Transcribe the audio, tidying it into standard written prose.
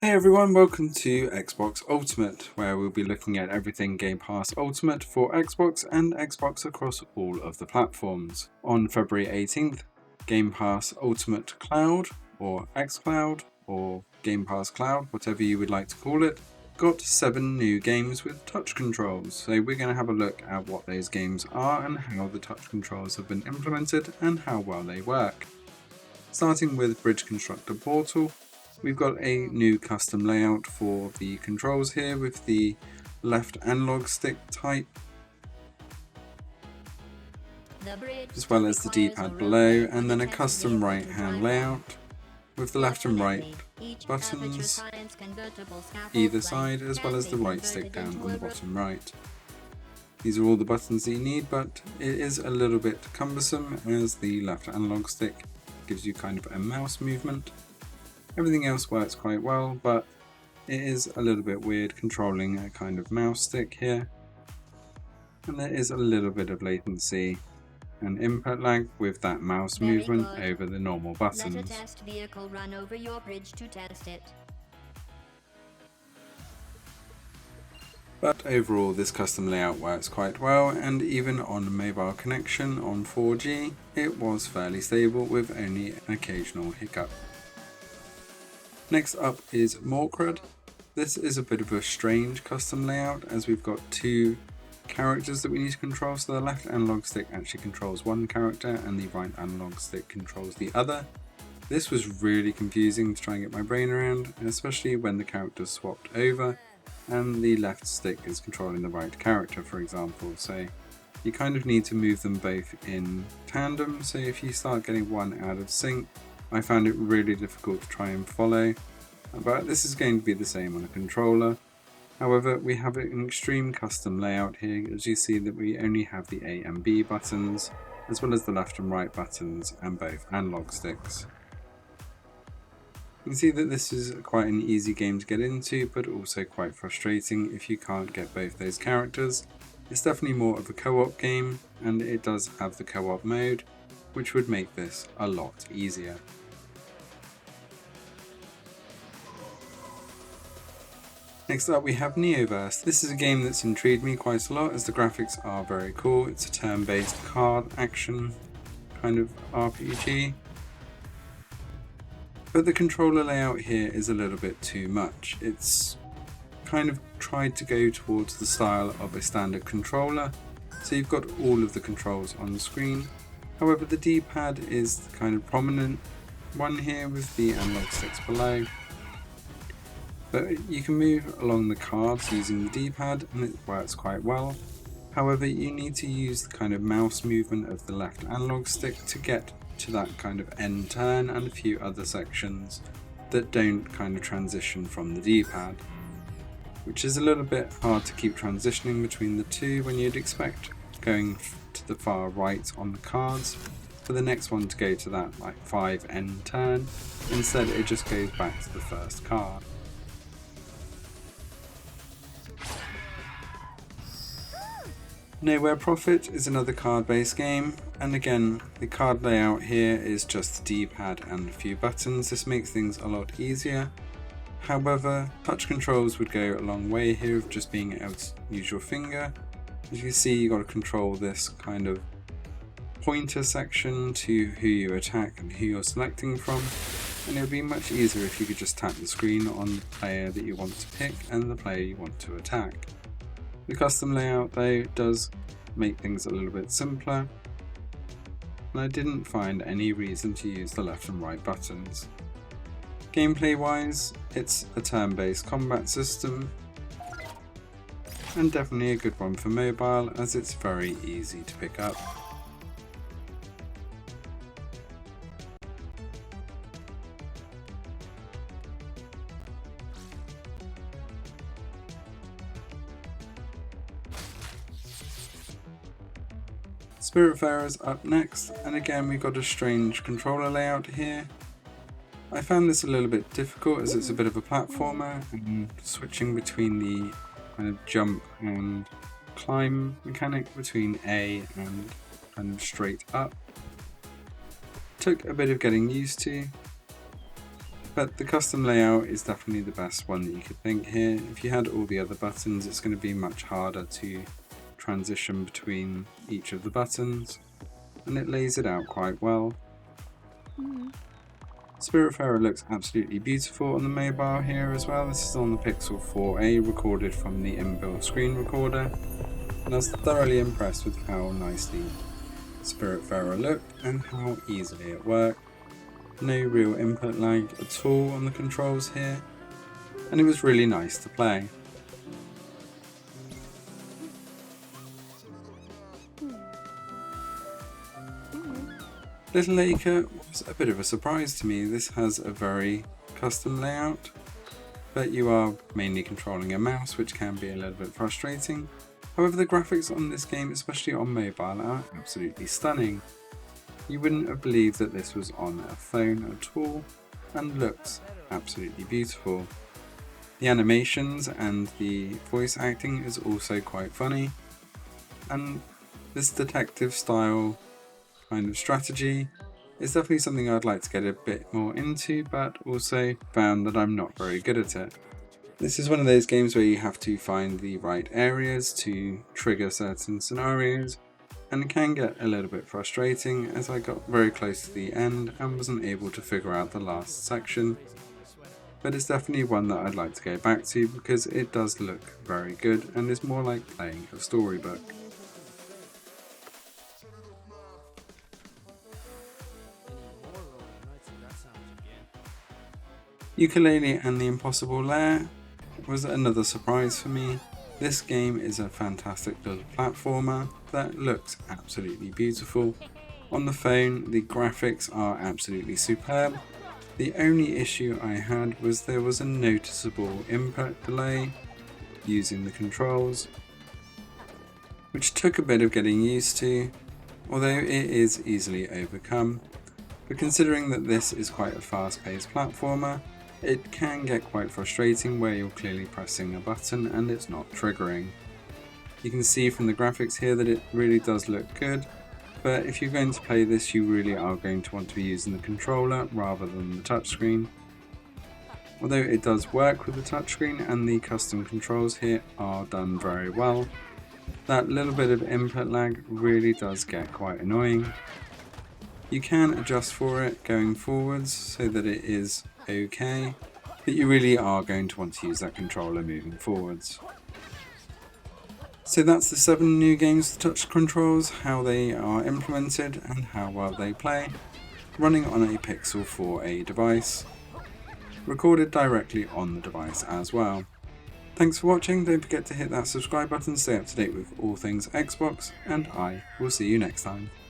Hey everyone, welcome to Xbox Ultimate, where we'll be looking at everything Game Pass Ultimate for Xbox and Xbox across all of the platforms. On February 18th, Game Pass Ultimate Cloud, or Xcloud, or Game Pass Cloud, whatever you would like to call it, got 7 new games with touch controls. So we're going to have a look at what those games are and how the touch controls have been implemented and how well they work. Starting with Bridge Constructor Portal, we've got a new custom layout for the controls here with the left analog stick type, as well as the D-pad below, and then a custom right hand layout with the left and right buttons either side, as well as the right stick down on the bottom right. These are all the buttons that you need, but it is a little bit cumbersome as the left analog stick gives you kind of a mouse movement. Everything else works quite well, but it is a little bit weird controlling a kind of mouse stick here. And there is a little bit of latency and input lag with that mouse movement over the normal buttons. Let a test vehicle run over your bridge to test it. But overall, this custom layout works quite well, and even on mobile connection on 4G, it was fairly stable with only an occasional hiccup. Next up is Morkredd. This is a bit of a strange custom layout as we've got 2 characters that we need to control. So the left analog stick actually controls one character and the right analog stick controls the other. This was really confusing to try and get my brain around, especially when the characters swapped over and the left stick is controlling the right character, for example. So you kind of need to move them both in tandem. So if you start getting one out of sync, I found it really difficult to try and follow, but this is going to be the same on a controller. However, we have an extreme custom layout here, as you see that we only have the A and B buttons, as well as the left and right buttons and both analog sticks. You can see that this is quite an easy game to get into, but also quite frustrating if you can't get both those characters. It's definitely more of a co-op game, and it does have the co-op mode, which would make this a lot easier. Next up we have Neoverse. This is a game that's intrigued me quite a lot as the graphics are very cool. It's a turn-based card action kind of RPG. But the controller layout here is a little bit too much. It's kind of tried to go towards the style of a standard controller. So you've got all of the controls on the screen. However, the D-pad is the kind of prominent one here with the analog sticks below. But you can move along the cards using the D-pad and it works quite well. However, you need to use the kind of mouse movement of the left analog stick to get to that kind of end turn and a few other sections that don't kind of transition from the D-pad, which is a little bit hard to keep transitioning between the two when you'd expect going to the far right on the cards for the next one to go to that like 5 end turn. Instead it just goes back to the first card. Nowhere Profit is another card-based game, and again the card layout here is just the D-pad and a few buttons. This makes things a lot easier. However, touch controls would go a long way here of just being able to use your finger. As you can see, you've got to control this kind of pointer section to who you attack and who you're selecting from, and it would be much easier if you could just tap the screen on the player that you want to pick and the player you want to attack. The custom layout though does make things a little bit simpler, and I didn't find any reason to use the left and right buttons. Gameplay wise, it's a turn-based combat system, and definitely a good one for mobile as it's very easy to pick up. Spiritfarer is up next, and again we've got a strange controller layout here. I found this a little bit difficult as it's a bit of a platformer, and switching between the kind of jump and climb mechanic between A and kind of straight up took a bit of getting used to, But the custom layout is definitely the best one that you could think here. If you had all the other buttons, it's going to be much harder to transition between each of the buttons, and it lays it out quite well. Spiritfarer looks absolutely beautiful on the mobile here as well. This is on the Pixel 4a, recorded from the inbuilt screen recorder, and I was thoroughly impressed with how nicely Spiritfarer looked and how easily it worked. No real input lag at all on the controls here, and it was really nice to play. Little Acre was a bit of a surprise to me. This has a very custom layout, but you are mainly controlling a mouse, which can be a little bit frustrating. However, the graphics on this game, especially on mobile, are absolutely stunning. You wouldn't have believed that this was on a phone at all, and looks absolutely beautiful. The animations and the voice acting is also quite funny, and this detective style kind of strategy is definitely something I'd like to get a bit more into, but also found that I'm not very good at it. This is one of those games where you have to find the right areas to trigger certain scenarios, and it can get a little bit frustrating as I got very close to the end and wasn't able to figure out the last section. But it's definitely one that I'd like to go back to because it does look very good and is more like playing a storybook. Yooka-Laylee and the Impossible Lair was another surprise for me. This game is a fantastic little platformer that looks absolutely beautiful. On the phone, the graphics are absolutely superb. The only issue I had was there was a noticeable input delay using the controls, which took a bit of getting used to, although it is easily overcome. But considering that this is quite a fast-paced platformer, it can get quite frustrating where you're clearly pressing a button and it's not triggering. You can see from the graphics here that it really does look good, but if you're going to play this, you really are going to want to be using the controller rather than the touchscreen. Although it does work with the touchscreen and the custom controls here are done very well, that little bit of input lag really does get quite annoying. You can adjust for it going forwards so that it is okay, but you really are going to want to use that controller moving forwards. So that's the 7 new games with touch controls, how they are implemented and how well they play, running on a Pixel 4a device, recorded directly on the device as well. Thanks for watching, don't forget to hit that subscribe button to stay up to date with all things Xbox, and I will see you next time.